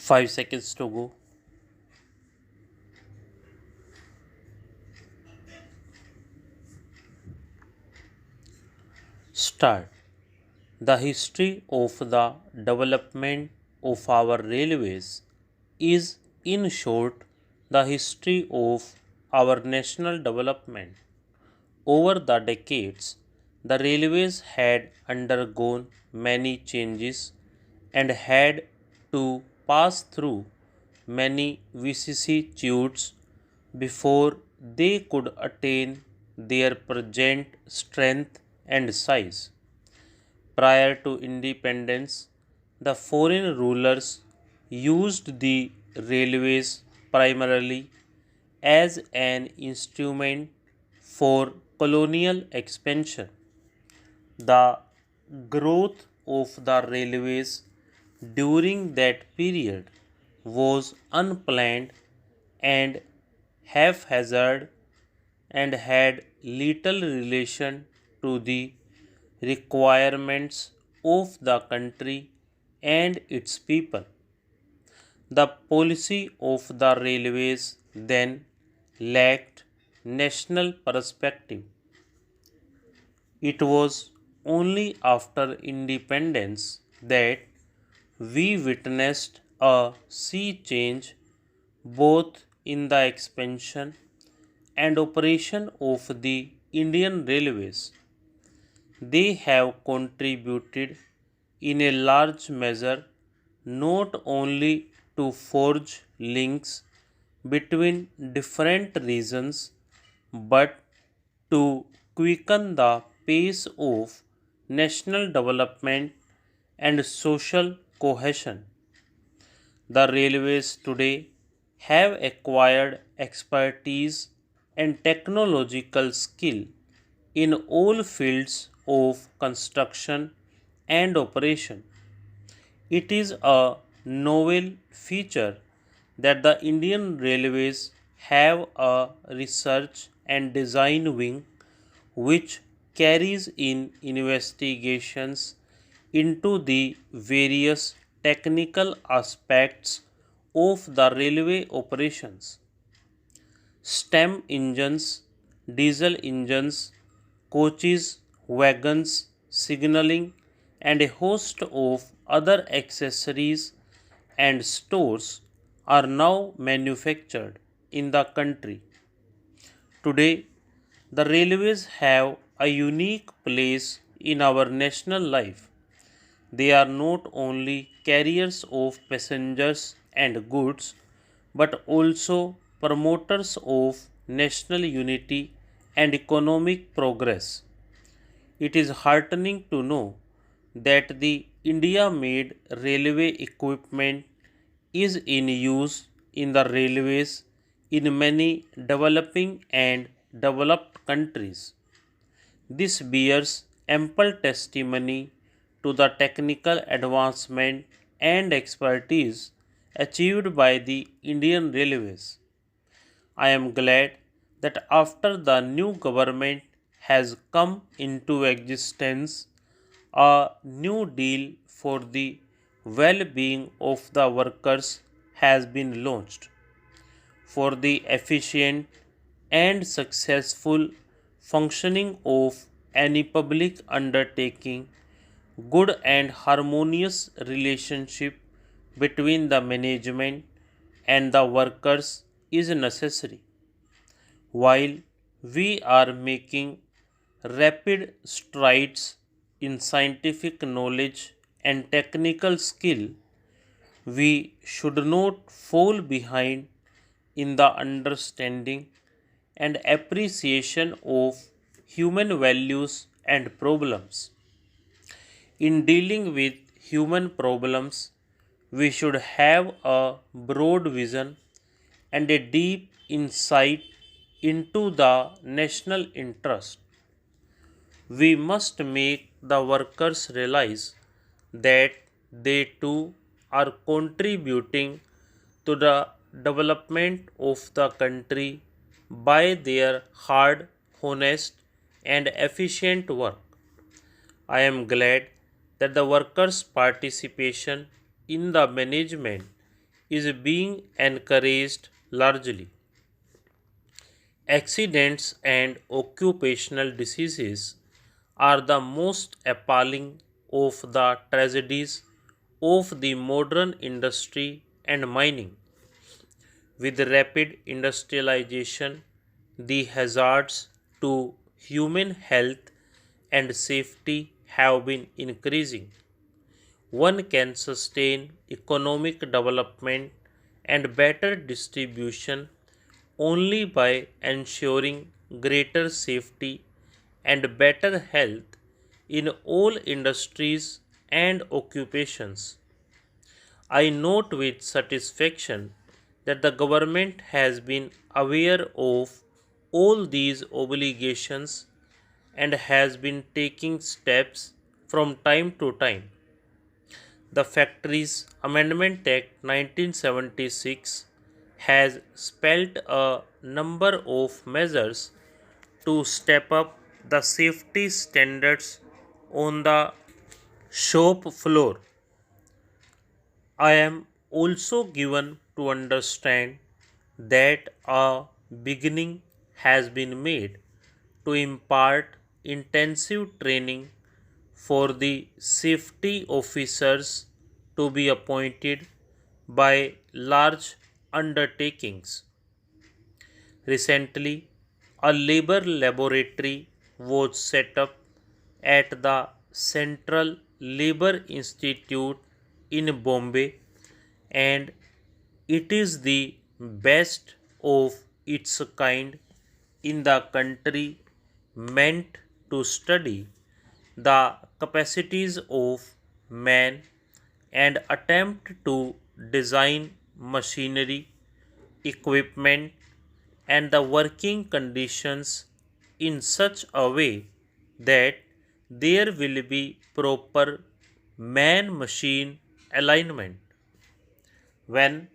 5 seconds to go. Start. The history of the development of our railways is, in short, the history of our national development. Over the decades, the railways had undergone many changes and had to pass through many vicissitudes before they could attain their present strength and size. Prior to independence, the foreign rulers used the railways primarily as an instrument for colonial expansion. The growth of the railways during that period was unplanned and haphazard and had little relation to the requirements of the country and its people. The policy of the railways then lacked national perspective. It was only after independence that we witnessed a sea change both in the expansion and operation of the Indian railways. They have contributed in a large measure not only to forge links between different regions but to quicken the pace of national development and social cohesion. The railways today have acquired expertise and technological skill in all fields of construction and operation. It is a novel feature that the Indian Railways have a research and design wing which carries in investigations into the various technical aspects of the railway operations. Steam engines, diesel engines, coaches, wagons, signaling, and a host of other accessories and stores are now manufactured in the country. Today, the railways have a unique place in our national life. They are not only carriers of passengers and goods but also promoters of national unity and economic progress. It is heartening to know that the India made railway equipment is in use in the railways in many developing and developed countries. This bears ample testimony to the technical advancement and expertise achieved by the Indian Railways. I am glad that after the new government has come into existence, a new deal for the well being of the workers has been launched. For the efficient and successful functioning of any public undertaking, good and harmonious relationship between the management and the workers is necessary. While we are making rapid strides in scientific knowledge and technical skill, we should not fall behind in the understanding and appreciation of human values and problems. In dealing with human problems, we should have a broad vision and a deep insight into the national interest. We must make the workers realize that they too are contributing to the development of the country by their hard, honest, and efficient work. I am glad that the workers' participation in the management is being encouraged largely. Accidents and occupational diseases are the most appalling of the tragedies of the modern industry and mining. With rapid industrialization, the hazards to human health and safety have been increasing. One can sustain economic development and better distribution only by ensuring greater safety and better health in all industries and occupations. I note with satisfaction that the government has been aware of all these obligations and has been taking steps from time to time. The Factories Amendment Act 1976 has spelled a number of measures to step up the safety standards on the shop floor. I am also given to understand that a beginning has been made to impart intensive training for the safety officers to be appointed by large undertakings. Recently, a labor laboratory was set up at the Central Labor Institute in Bombay, and it is the best of its kind in the country, meant to study the capacities of man and attempt to design machinery, equipment, and the working conditions in such a way that there will be proper man machine alignment. When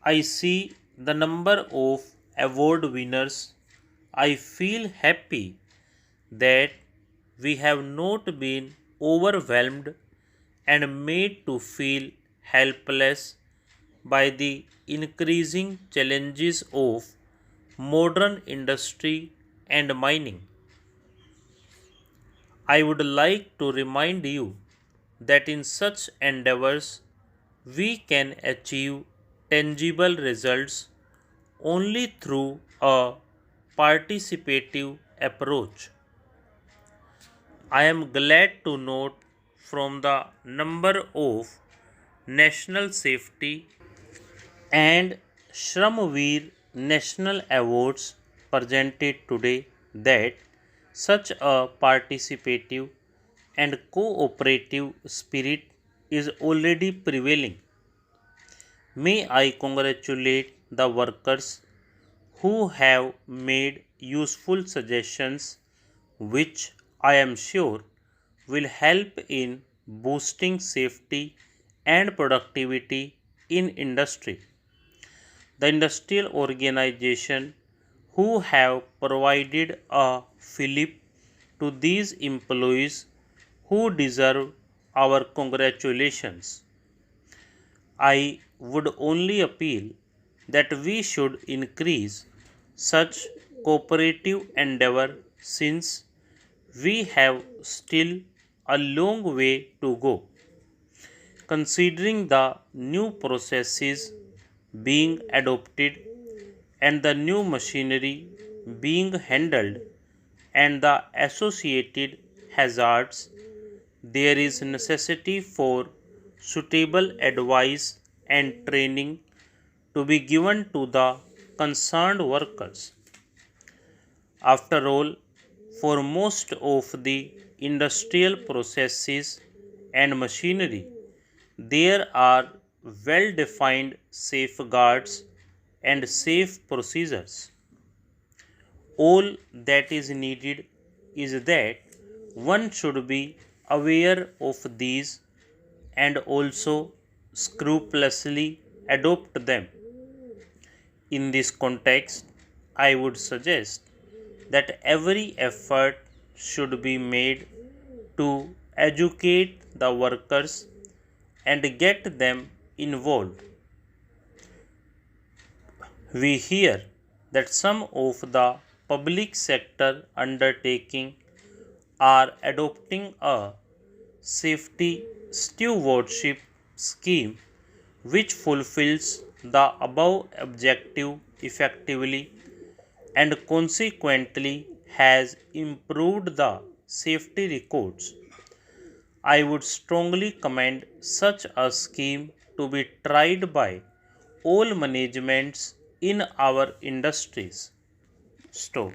I see the number of award winners, I feel happy that we have not been overwhelmed and made to feel helpless by the increasing challenges of modern industry and mining. I would like to remind you that in such endeavors we can achieve tangible results only through a participative approach. I am glad to note from the number of national safety and Shramveer National Awards presented today that such a participative and cooperative spirit is already prevailing. May I congratulate the workers who have made useful suggestions which I am sure will help in boosting safety and productivity in industry. The industrial organization who have provided a fillip to these employees who deserve our congratulations. I would only appeal that we should increase such cooperative endeavor since we have still a long way to go. Considering the new processes being adopted and the new machinery being handled and the associated hazards, there is necessity for suitable advice and training to be given to the concerned workers. After all, for most of the industrial processes and machinery, there are well defined safeguards and safe procedures. All that is needed is that one should be aware of these and also scrupulously adopt them. In this context, I would suggest that every effort should be made to educate the workers and get them involved. We hear that some of the public sector undertaking are adopting a safety stewardship scheme which fulfills the above objective effectively and consequently has improved the safety records. I would strongly commend such a scheme to be tried by all managements in our industries. Stop.